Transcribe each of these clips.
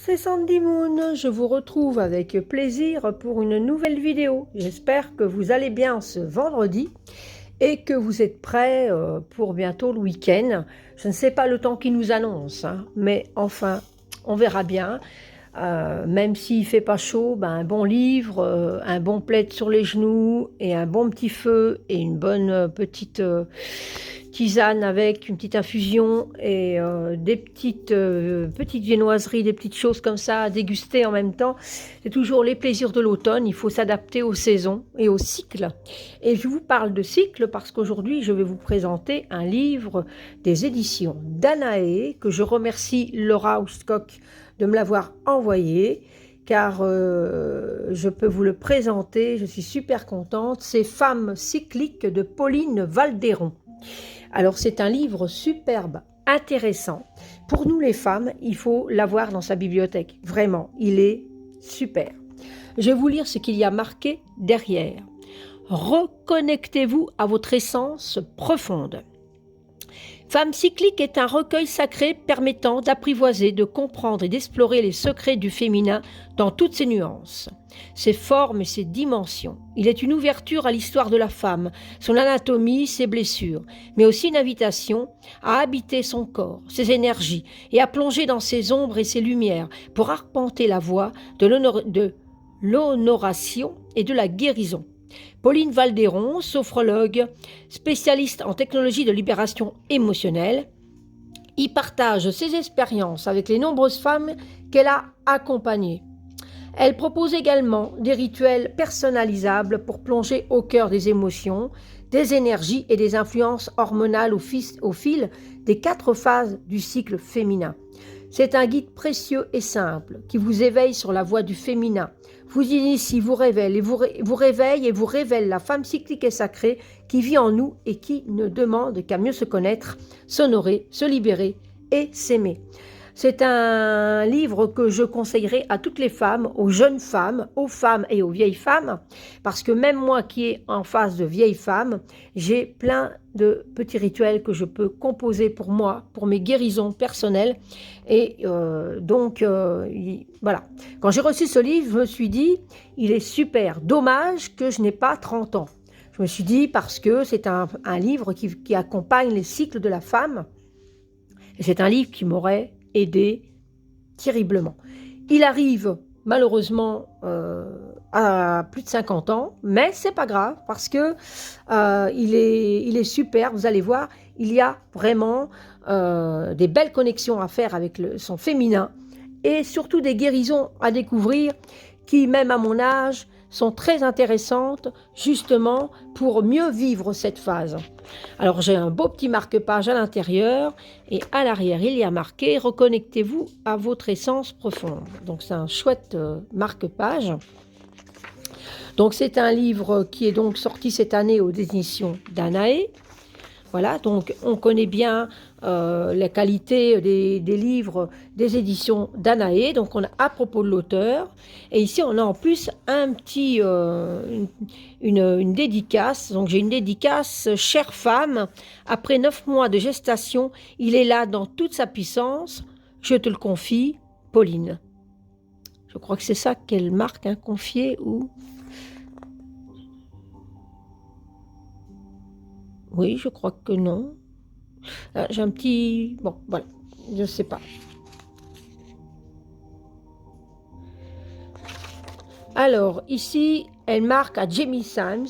c'est Sandy Moon, je vous retrouve avec plaisir pour une nouvelle vidéo. J'espère que vous allez bien ce vendredi et que vous êtes prêts pour bientôt le week-end. Je ne sais pas le temps qui nous annonce, hein, mais enfin, on verra bien. Même s'il ne fait pas chaud, ben, un bon livre, un bon plaid sur les genoux et un bon petit feu et une bonne petite tisane avec une petite infusion et des petites viennoiseries, des petites choses comme ça à déguster en même temps. C'est toujours les plaisirs de l'automne, il faut s'adapter aux saisons et aux cycles. Et je vous parle de cycles parce qu'aujourd'hui je vais vous présenter un livre des éditions Danaé que je remercie Laura Oustcock de me l'avoir envoyé, car je peux vous le présenter, je suis super contente. C'est Femmes cycliques de Pauline Valderon. Alors c'est un livre superbe, intéressant. Pour nous les femmes, il faut l'avoir dans sa bibliothèque. Vraiment, il est super. Je vais vous lire ce qu'il y a marqué derrière. Reconnectez-vous à votre essence profonde. Femme cyclique est un recueil sacré permettant d'apprivoiser, de comprendre et d'explorer les secrets du féminin dans toutes ses nuances, ses formes et ses dimensions. Il est une ouverture à l'histoire de la femme, son anatomie, ses blessures, mais aussi une invitation à habiter son corps, ses énergies et à plonger dans ses ombres et ses lumières pour arpenter la voie de l'honoration et de la guérison. Pauline Valderon, sophrologue, spécialiste en technologie de libération émotionnelle, y partage ses expériences avec les nombreuses femmes qu'elle a accompagnées. Elle propose également des rituels personnalisables pour plonger au cœur des émotions, des énergies et des influences hormonales au fil des 4 phases du cycle féminin. C'est un guide précieux et simple qui vous éveille sur la voie du féminin, vous initie, vous révèle et vous révèle la femme cyclique et sacrée qui vit en nous et qui ne demande qu'à mieux se connaître, s'honorer, se libérer et s'aimer. C'est un livre que je conseillerais à toutes les femmes, aux jeunes femmes, aux femmes et aux vieilles femmes, parce que même moi qui est en face de vieilles femmes, j'ai plein de petits rituels que je peux composer pour moi, pour mes guérisons personnelles. Et voilà. Quand j'ai reçu ce livre, je me suis dit, il est super, dommage que je n'ai pas 30 ans. Je me suis dit, parce que c'est un livre qui accompagne les cycles de la femme, et c'est un livre qui m'aurait aidé terriblement. Il arrive malheureusement à plus de 50 ans, mais c'est pas grave parce que il est super. Vous allez voir, il y a vraiment des belles connexions à faire avec son féminin et surtout des guérisons à découvrir qui, même à mon âge, sont très intéressantes justement pour mieux vivre cette phase. Alors j'ai un beau petit marque-page à l'intérieur et à l'arrière il y a marqué « Reconnectez-vous à votre essence profonde ». Donc c'est un chouette marque-page. Donc c'est un livre qui est donc sorti cette année aux éditions Danaé. Voilà, donc on connaît bien la qualité des livres des éditions Danaé, donc on a à propos de l'auteur, et ici on a en plus un petit, une dédicace, donc j'ai une dédicace « Chère femme, après 9 mois de gestation, il est là dans toute sa puissance, je te le confie, Pauline ». Je crois que c'est ça qu'elle marque, hein, confier ou... Oui, je crois que non. J'ai un petit... Bon, voilà, je ne sais pas. Alors, ici, elle marque à Jamie Symes,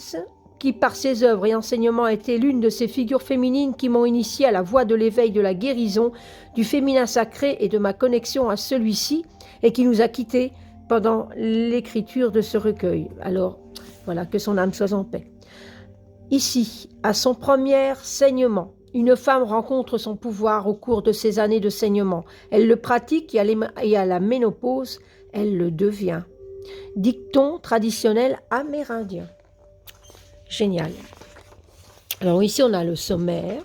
qui par ses œuvres et enseignements a été l'une de ces figures féminines qui m'ont initiée à la voie de l'éveil de la guérison, du féminin sacré et de ma connexion à celui-ci, et qui nous a quittés pendant l'écriture de ce recueil. Alors, voilà, que son âme soit en paix. Ici, à son premier saignement, une femme rencontre son pouvoir au cours de ses années de saignement. Elle le pratique et à la ménopause, elle le devient. Dicton traditionnel amérindien. Génial. Alors ici, on a le sommaire.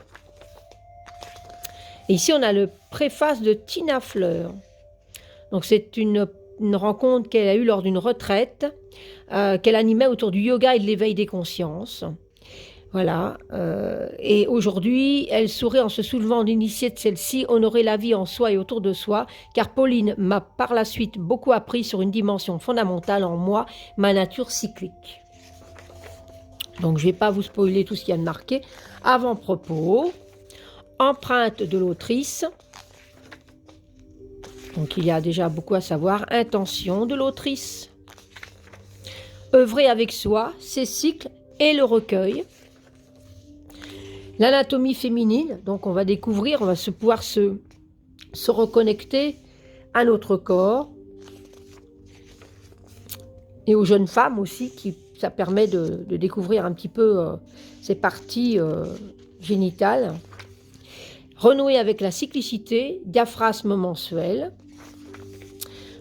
Et ici, on a le préface de Tina Fleur. Donc c'est une rencontre qu'elle a eue lors d'une retraite qu'elle animait autour du yoga et de l'éveil des consciences. Voilà. Et aujourd'hui, elle sourit en se soulevant d'initier de celle-ci, honorer la vie en soi et autour de soi, car Pauline m'a par la suite beaucoup appris sur une dimension fondamentale en moi, ma nature cyclique. Donc je ne vais pas vous spoiler tout ce qu'il y a de marqué. Avant-propos, empreinte de l'autrice. Donc il y a déjà beaucoup à savoir. Intention de l'autrice. Œuvrer avec soi, ses cycles et le recueil. L'anatomie féminine, donc on va découvrir, on va pouvoir se reconnecter à notre corps. Et aux jeunes femmes aussi, ça permet de découvrir un petit peu ces parties génitales. Renouer avec la cyclicité, diaphragme mensuel.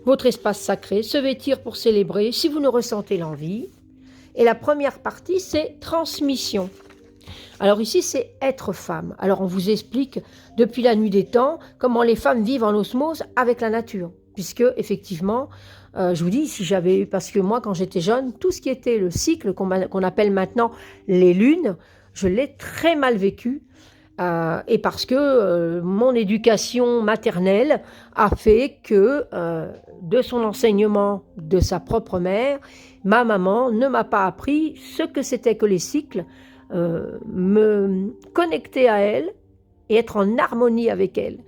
Votre espace sacré, se vêtir pour célébrer si vous ne ressentez l'envie. Et la première partie, c'est transmission. Alors ici, c'est être femme. Alors on vous explique depuis la nuit des temps comment les femmes vivent en osmose avec la nature. Puisque effectivement, je vous dis, si j'avais eu, parce que moi quand j'étais jeune, tout ce qui était le cycle qu'on appelle maintenant les lunes, je l'ai très mal vécu. Et parce que mon éducation maternelle a fait que de son enseignement de sa propre mère, ma maman ne m'a pas appris ce que c'était que les cycles, me connecter à elle et être en harmonie avec elle.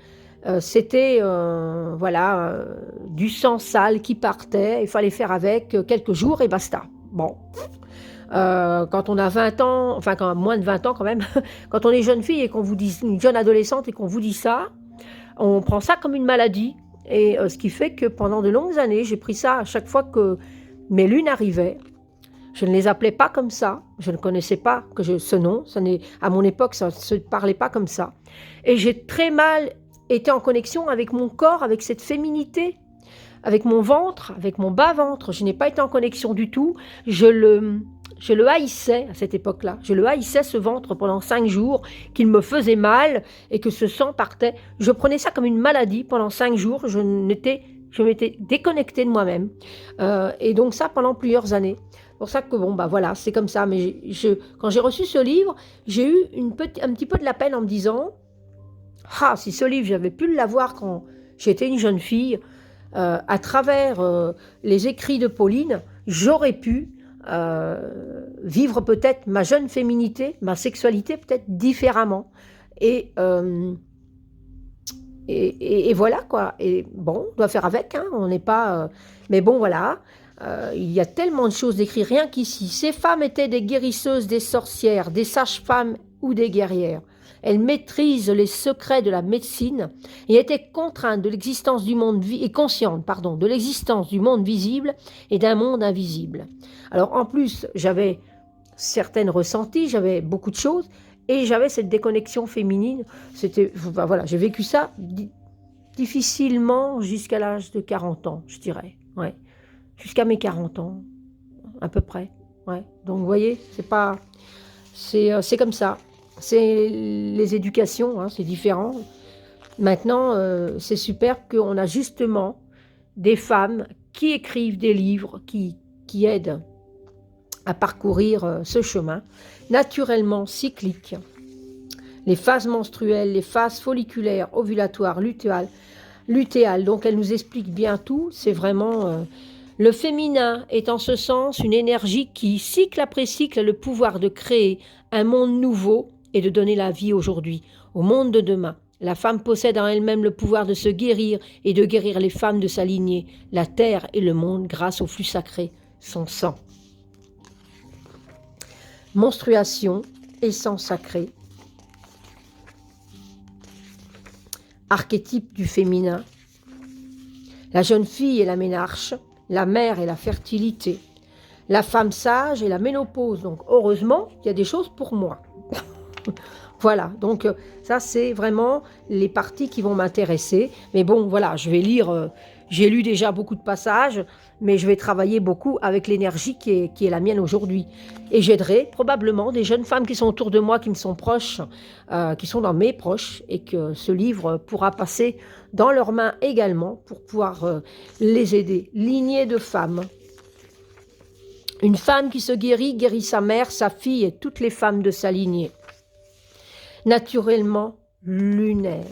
C'était voilà, du sang sale qui partait, il fallait faire avec quelques jours et basta. Bon. Quand on a 20 ans, enfin quand moins de 20 ans quand même, quand on est jeune fille et qu'on vous dit, une jeune adolescente et qu'on vous dit ça, on prend ça comme une maladie. Et ce qui fait que pendant de longues années, j'ai pris ça à chaque fois que mes lunes arrivaient. Je ne les appelais pas comme ça, je ne connaissais pas ce nom, à mon époque ça ne se parlait pas comme ça. Et j'ai très mal été en connexion avec mon corps, avec cette féminité, avec mon ventre, avec mon bas-ventre. Je n'ai pas été en connexion du tout, je le haïssais à cette époque-là. Je le haïssais, ce ventre, pendant 5 jours, qu'il me faisait mal et que ce sang partait. Je prenais ça comme une maladie pendant 5 jours. Je m'étais déconnectée de moi-même. Et donc ça pendant plusieurs années. C'est pour ça que, bon, bah voilà, c'est comme ça. Mais quand j'ai reçu ce livre, j'ai eu un petit peu de la peine en me disant « Ah, si ce livre, j'avais pu l'avoir quand j'étais une jeune fille, à travers les écrits de Pauline, j'aurais pu vivre peut-être ma jeune féminité, ma sexualité peut-être différemment. Et voilà quoi. Et bon, on doit faire avec, hein, on n'est pas... mais bon, voilà, il y a tellement de choses écrites, rien qu'ici. Ces femmes étaient des guérisseuses, des sorcières, des sages-femmes ou des guerrières. Elles maîtrisent les secrets de la médecine et étaient contraintes de l'existence du monde et conscientes, pardon, de l'existence du monde visible et d'un monde invisible. Alors en plus, j'avais certaines ressentis, j'avais beaucoup de choses et j'avais cette déconnexion féminine. C'était, voilà, j'ai vécu ça difficilement jusqu'à l'âge de 40 ans, je dirais. Ouais. Jusqu'à mes 40 ans, à peu près. Ouais. Donc vous voyez, c'est comme ça. C'est les éducations, hein, c'est différent. Maintenant, c'est super qu'on a justement des femmes qui écrivent des livres, qui aident à parcourir ce chemin, naturellement cyclique. Les phases menstruelles, les phases folliculaires, ovulatoires, lutéales, donc elle nous explique bien tout. C'est vraiment... le féminin est en ce sens une énergie qui, cycle après cycle, a le pouvoir de créer un monde nouveau et de donner la vie aujourd'hui, au monde de demain. La femme possède en elle-même le pouvoir de se guérir et de guérir les femmes de sa lignée, la terre et le monde grâce au flux sacré, son sang. Menstruation, essence sacrée. Archétype du féminin. La jeune fille est la ménarche, la mère est la fertilité, la femme sage est la ménopause. Donc heureusement, il y a des choses pour moi. Voilà, donc ça c'est vraiment les parties qui vont m'intéresser. Mais bon, voilà, je vais lire, j'ai lu déjà beaucoup de passages, mais je vais travailler beaucoup avec l'énergie qui est la mienne aujourd'hui. Et j'aiderai probablement des jeunes femmes qui sont autour de moi, qui me sont proches, qui sont dans mes proches, et que ce livre pourra passer dans leurs mains également pour pouvoir les aider. Lignée de femmes. Une femme qui se guérit, guérit sa mère, sa fille et toutes les femmes de sa lignée. Naturellement lunaire.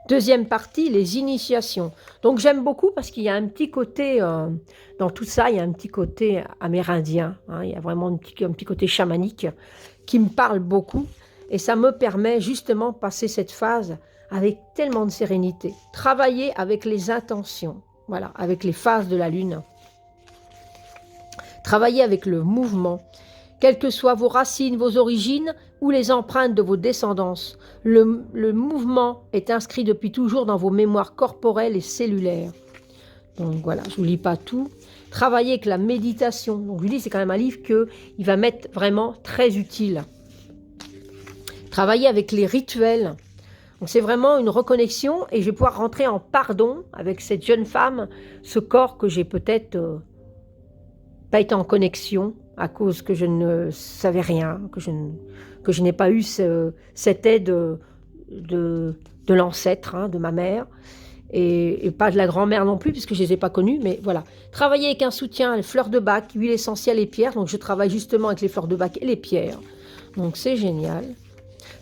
Deuxième partie, les initiations. Donc j'aime beaucoup parce qu'il y a un petit côté, dans tout ça, il y a un petit côté amérindien. Hein, il y a vraiment un petit côté chamanique qui me parle beaucoup. Et ça me permet justement de passer cette phase avec tellement de sérénité. Travailler avec les intentions, voilà, avec les phases de la lune. Travailler avec le mouvement. Quelles que soient vos racines, vos origines ou les empreintes de vos descendances, le mouvement est inscrit depuis toujours dans vos mémoires corporelles et cellulaires. Donc voilà, je ne vous lis pas tout. Travailler avec la méditation. Donc je vous dis, c'est quand même un livre qu'il va mettre vraiment très utile. Travailler avec les rituels. Donc c'est vraiment une reconnexion et je vais pouvoir rentrer en pardon avec cette jeune femme, ce corps que j'ai peut-être pas été en connexion à cause que je ne savais rien, que je n'ai pas eu cette aide de l'ancêtre, hein, de ma mère, et pas de la grand-mère non plus, puisque je ne les ai pas connues, mais voilà. Travailler avec un soutien, les fleurs de bac, huile essentielle et pierres, donc je travaille justement avec les fleurs de bac et les pierres, donc c'est génial.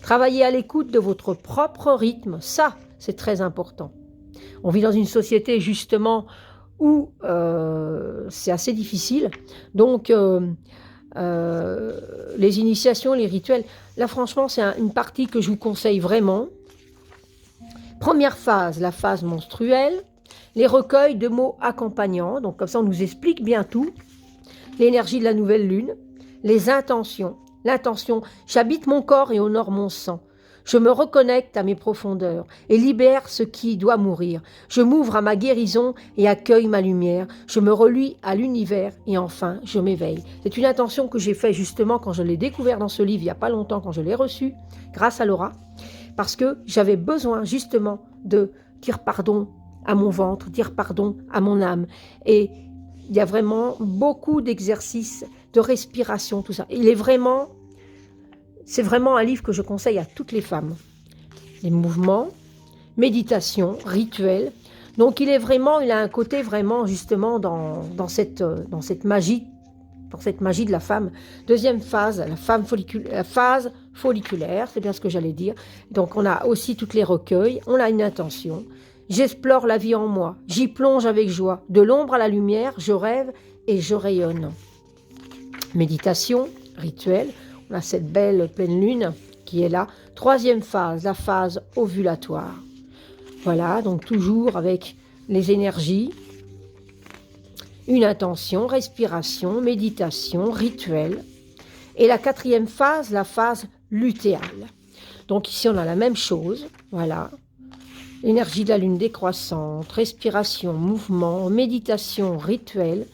Travailler à l'écoute de votre propre rythme, ça, c'est très important. On vit dans une société justement où c'est assez difficile. Donc, les initiations, les rituels, là franchement, c'est une partie que je vous conseille vraiment. Première phase, la phase menstruelle, les recueils de mots accompagnants, donc comme ça on nous explique bien tout, l'énergie de la nouvelle lune, les intentions, l'intention, j'habite mon corps et honore mon sang. Je me reconnecte à mes profondeurs et libère ce qui doit mourir. Je m'ouvre à ma guérison et accueille ma lumière. Je me relie à l'univers et enfin, je m'éveille. C'est une intention que j'ai faite justement quand je l'ai découvert dans ce livre il n'y a pas longtemps, quand je l'ai reçu, grâce à Laura, parce que j'avais besoin justement de dire pardon à mon ventre, dire pardon à mon âme. Et il y a vraiment beaucoup d'exercices, de respiration, tout ça. C'est vraiment un livre que je conseille à toutes les femmes. Les mouvements, méditation, rituels. Donc il a un côté vraiment justement dans cette magie de la femme. Deuxième phase, la phase folliculaire, c'est bien ce que j'allais dire. Donc on a aussi toutes les recueils, on a une intention. J'explore la vie en moi, j'y plonge avec joie. De l'ombre à la lumière, je rêve et je rayonne. Méditation, rituel. On a cette belle pleine lune qui est là. Troisième phase, la phase ovulatoire. Voilà, donc toujours avec les énergies, une intention, respiration, méditation, rituel. Et la quatrième phase, la phase lutéale. Donc ici, on a la même chose, voilà. L'énergie de la lune décroissante, respiration, mouvement, méditation, rituel.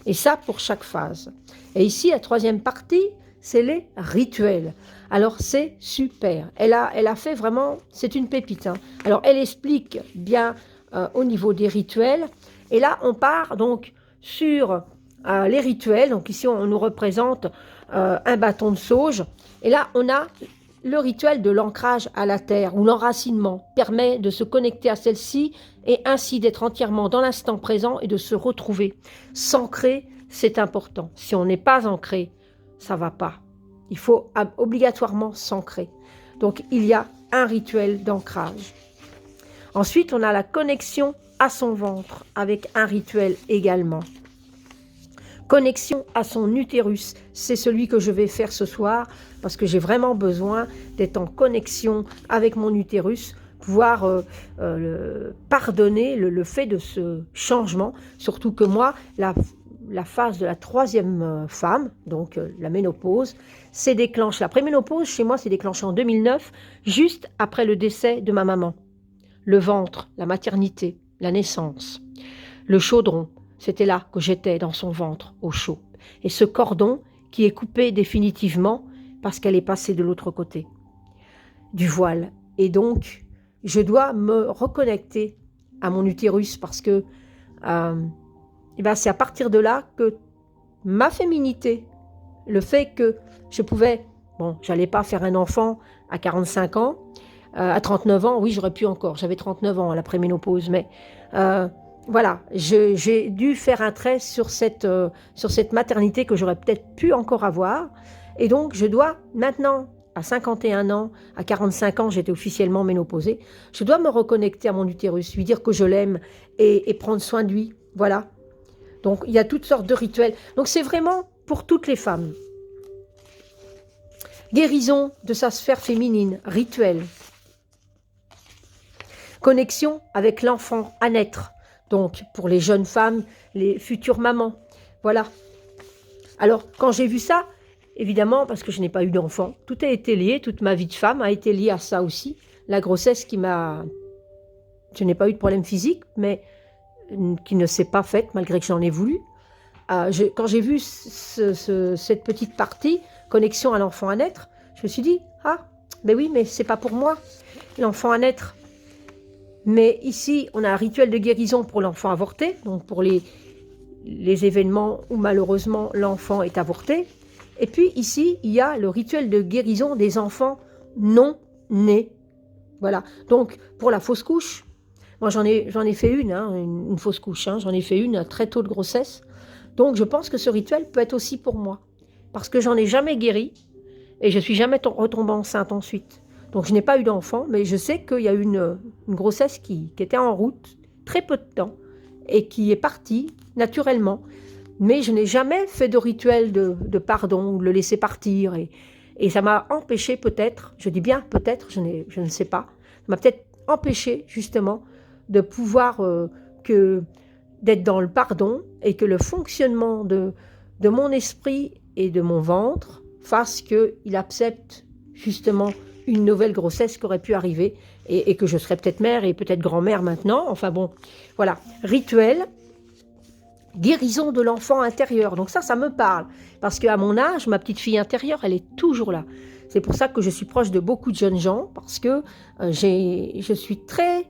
Et ça pour chaque phase. Et ici, la troisième partie, c'est les rituels. Alors, c'est super. Elle a fait vraiment, c'est une pépite. Hein. Alors, elle explique bien au niveau des rituels. Et là, on part donc sur les rituels. Donc, ici, on nous représente un bâton de sauge. Et là, on a le rituel de l'ancrage à la terre, où l'enracinement permet de se connecter à celle-ci et ainsi d'être entièrement dans l'instant présent et de se retrouver. S'ancrer, c'est important. Si on n'est pas ancré, ça ne va pas. Il faut obligatoirement s'ancrer. Donc, il y a un rituel d'ancrage. Ensuite, on a la connexion à son ventre avec un rituel également. Connexion à son utérus, c'est celui que je vais faire ce soir parce que j'ai vraiment besoin d'être en connexion avec mon utérus, pouvoir pardonner le fait de ce changement, surtout que moi, la phase de la troisième femme, donc la ménopause, c'est déclenché. La préménopause, chez moi, c'est déclenché en 2009, juste après le décès de ma maman. Le ventre, la maternité, la naissance, le chaudron, c'était là que j'étais dans son ventre, au chaud. Et ce cordon qui est coupé définitivement parce qu'elle est passée de l'autre côté du voile. Et donc, je dois me reconnecter à mon utérus parce que c'est à partir de là que ma féminité, le fait que je pouvais, j'allais pas faire un enfant à 45 ans, à 39 ans, oui, j'aurais pu encore, j'avais 39 ans à la préménopause, mais voilà, j'ai dû faire un trait sur cette maternité que j'aurais peut-être pu encore avoir. Et donc, je dois maintenant, à 51 ans, à 45 ans, j'étais officiellement ménopausée, je dois me reconnecter à mon utérus, lui dire que je l'aime et prendre soin de lui. Voilà. Donc, il y a toutes sortes de rituels. Donc, c'est vraiment pour toutes les femmes. Guérison de sa sphère féminine, rituel. Connexion avec l'enfant à naître. Donc, pour les jeunes femmes, les futures mamans. Voilà. Alors, quand j'ai vu ça, évidemment, parce que je n'ai pas eu d'enfant, tout a été lié, toute ma vie de femme a été liée à ça aussi. La grossesse qui m'a... Je n'ai pas eu de problème physique, mais qui ne s'est pas faite, malgré que j'en ai voulu. Quand j'ai vu cette petite partie, connexion à l'enfant à naître, je me suis dit, ah, ben oui, mais c'est pas pour moi, l'enfant à naître. Mais ici, on a un rituel de guérison pour l'enfant avorté, donc pour les événements où malheureusement l'enfant est avorté. Et puis ici, il y a le rituel de guérison des enfants non nés. Voilà. Donc pour la fausse couche, moi j'en ai fait une fausse couche, j'en ai fait une très tôt de grossesse. Donc je pense que ce rituel peut être aussi pour moi, parce que j'en ai jamais guéri et je suis jamais retombée enceinte ensuite. Donc je n'ai pas eu d'enfant, mais je sais qu'il y a eu une grossesse qui était en route très peu de temps et qui est partie naturellement. Mais je n'ai jamais fait de rituel de pardon ou de le laisser partir. Et ça m'a empêché peut-être, je dis bien peut-être, je ne sais pas, ça m'a peut-être empêché justement de pouvoir d'être dans le pardon et que le fonctionnement de mon esprit et de mon ventre fasse qu'il accepte justement une nouvelle grossesse qui aurait pu arriver et que je serais peut-être mère et peut-être grand-mère maintenant. Enfin bon, voilà. Rituel, guérison de l'enfant intérieur. Donc ça me parle. Parce qu'à mon âge, ma petite fille intérieure, elle est toujours là. C'est pour ça que je suis proche de beaucoup de jeunes gens, parce que je suis très,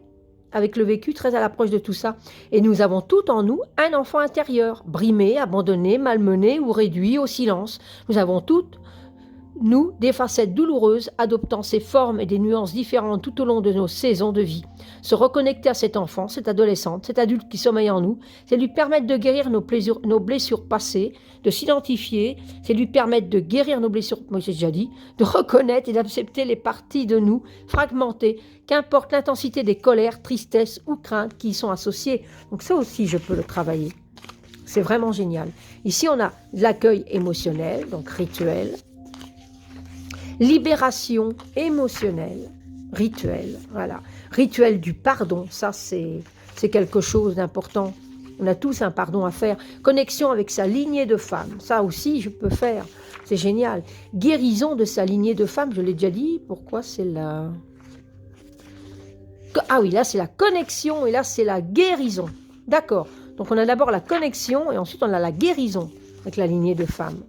avec le vécu, très à l'approche de tout ça. Et nous avons tout en nous un enfant intérieur, brimé, abandonné, malmené ou réduit au silence. Nous avons toutes, nous, des facettes douloureuses, adoptant ces formes et des nuances différentes tout au long de nos saisons de vie. Se reconnecter à cet enfant, cette adolescente, cet adulte qui sommeille en nous, c'est lui permettre de guérir nos blessures passées, de s'identifier, c'est lui permettre de guérir nos blessures, moi j'ai déjà dit, de reconnaître et d'accepter les parties de nous fragmentées, qu'importe l'intensité des colères, tristesses ou craintes qui y sont associées. Donc ça aussi, je peux le travailler. C'est vraiment génial. Ici, on a l'accueil émotionnel, donc rituel, libération émotionnelle, rituel, voilà. Rituel du pardon, ça c'est quelque chose d'important. On a tous un pardon à faire. Connexion avec sa lignée de femmes, ça aussi je peux faire. C'est génial. Guérison de sa lignée de femmes, je l'ai déjà dit. Pourquoi c'est la... Ah oui, là c'est la connexion et là c'est la guérison. D'accord. Donc on a d'abord la connexion et ensuite on a la guérison avec la lignée de femmes.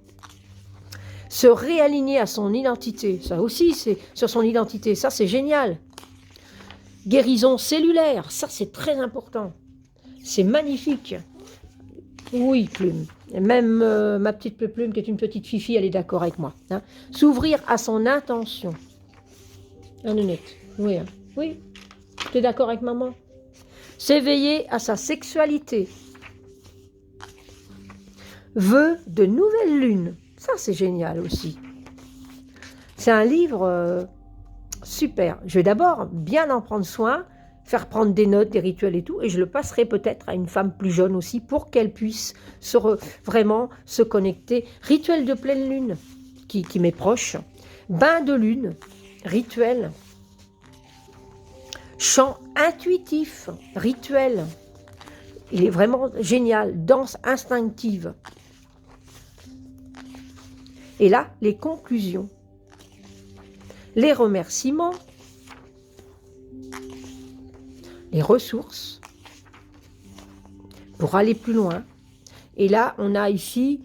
Se réaligner à son identité, ça aussi c'est sur son identité, ça c'est génial. Guérison cellulaire, ça c'est très important. C'est magnifique. Oui, Plume. Et même ma petite Plume, qui est une petite fifi, elle est d'accord avec moi. Hein. S'ouvrir à son intention. Annette, oui. Hein. Oui, tu es d'accord avec maman? S'éveiller à sa sexualité. Vœu de nouvelle lune. Ça, c'est génial aussi. C'est un livre super. Je vais d'abord bien en prendre soin, faire prendre des notes, des rituels et tout, et je le passerai peut-être à une femme plus jeune aussi pour qu'elle puisse vraiment se connecter. Rituel de pleine lune qui m'est proche. Bain de lune, rituel. Chant intuitif, rituel. Il est vraiment génial. Danse instinctive. Et là, les conclusions, les remerciements, les ressources pour aller plus loin. Et là, on a ici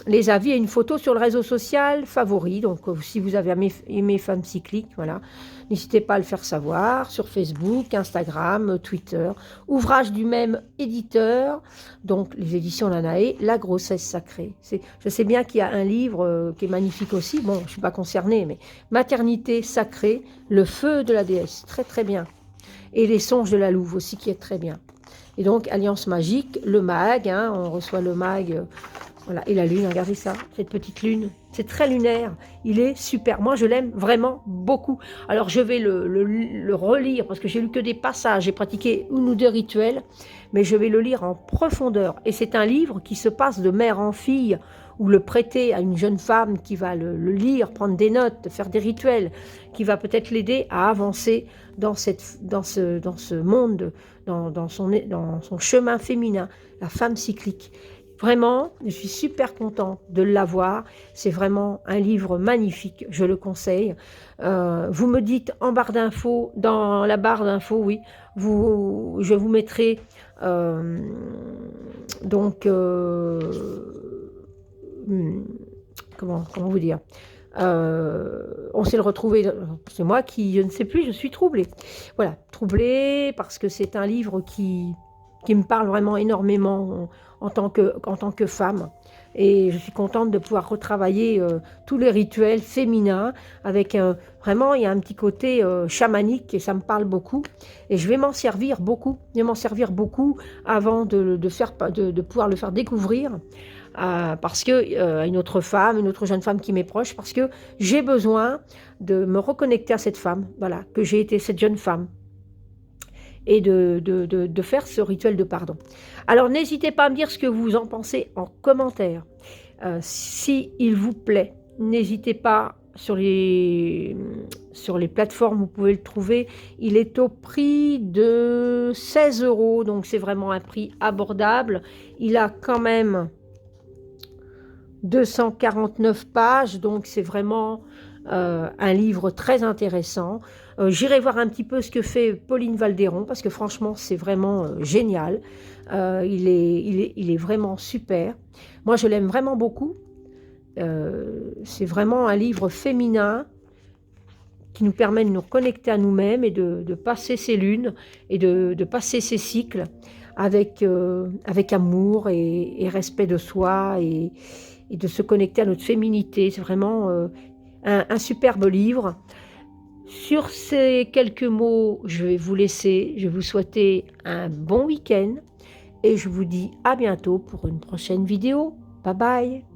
les avis et une photo sur le réseau social favori. Donc, si vous avez aimé Femmes Cycliques, voilà, n'hésitez pas à le faire savoir sur Facebook, Instagram, Twitter. Ouvrage du même éditeur, donc les éditions Lanaé, La grossesse sacrée. Je sais bien qu'il y a un livre qui est magnifique aussi. Bon, je ne suis pas concernée, mais Maternité sacrée, le feu de la déesse. Très, très bien. Et Les Songes de la Louve aussi, qui est très bien. Et donc, Alliance Magique, le mag, hein, on reçoit le mag, voilà, et la lune, regardez ça, cette petite lune, c'est très lunaire, il est super, moi je l'aime vraiment beaucoup. Alors je vais le relire, parce que j'ai lu que des passages, j'ai pratiqué une ou deux rituels, mais je vais le lire en profondeur. Et c'est un livre qui se passe de mère en fille, ou le prêter à une jeune femme qui va le lire, prendre des notes, faire des rituels, qui va peut-être l'aider à avancer dans ce monde, dans son chemin féminin, la femme cyclique. Vraiment, je suis super contente de l'avoir. C'est vraiment un livre magnifique, je le conseille. Vous me dites en barre d'infos, dans la barre d'infos, oui, je vous mettrai donc comment vous dire, on sait le retrouver, c'est moi qui, je ne sais plus, je suis troublée. Voilà, troublée parce que c'est un livre qui me parle vraiment énormément en tant que femme. Et je suis contente de pouvoir retravailler tous les rituels féminins avec vraiment, il y a un petit côté chamanique et ça me parle beaucoup. Et je vais m'en servir beaucoup. Je vais m'en servir beaucoup avant de pouvoir le faire découvrir. Parce que une autre jeune femme qui m'est proche, parce que j'ai besoin de me reconnecter à cette femme, voilà, que j'ai été cette jeune femme, et de faire ce rituel de pardon. Alors n'hésitez pas à me dire ce que vous en pensez en commentaire. Si il vous plaît, n'hésitez pas sur les plateformes, vous pouvez le trouver. Il est au prix de 16 €, donc c'est vraiment un prix abordable. Il a quand même 249 pages, donc c'est vraiment un livre très intéressant. J'irai voir un petit peu ce que fait Pauline Valderon, parce que franchement, c'est vraiment génial. Il est vraiment super. Moi, je l'aime vraiment beaucoup. C'est vraiment un livre féminin qui nous permet de nous reconnecter à nous-mêmes et de passer ces lunes et de passer ces cycles avec amour et respect de soi et de se connecter à notre féminité. C'est vraiment un superbe livre. Sur ces quelques mots, je vais vous laisser. Je vais vous souhaiter un bon week-end et je vous dis à bientôt pour une prochaine vidéo. Bye bye.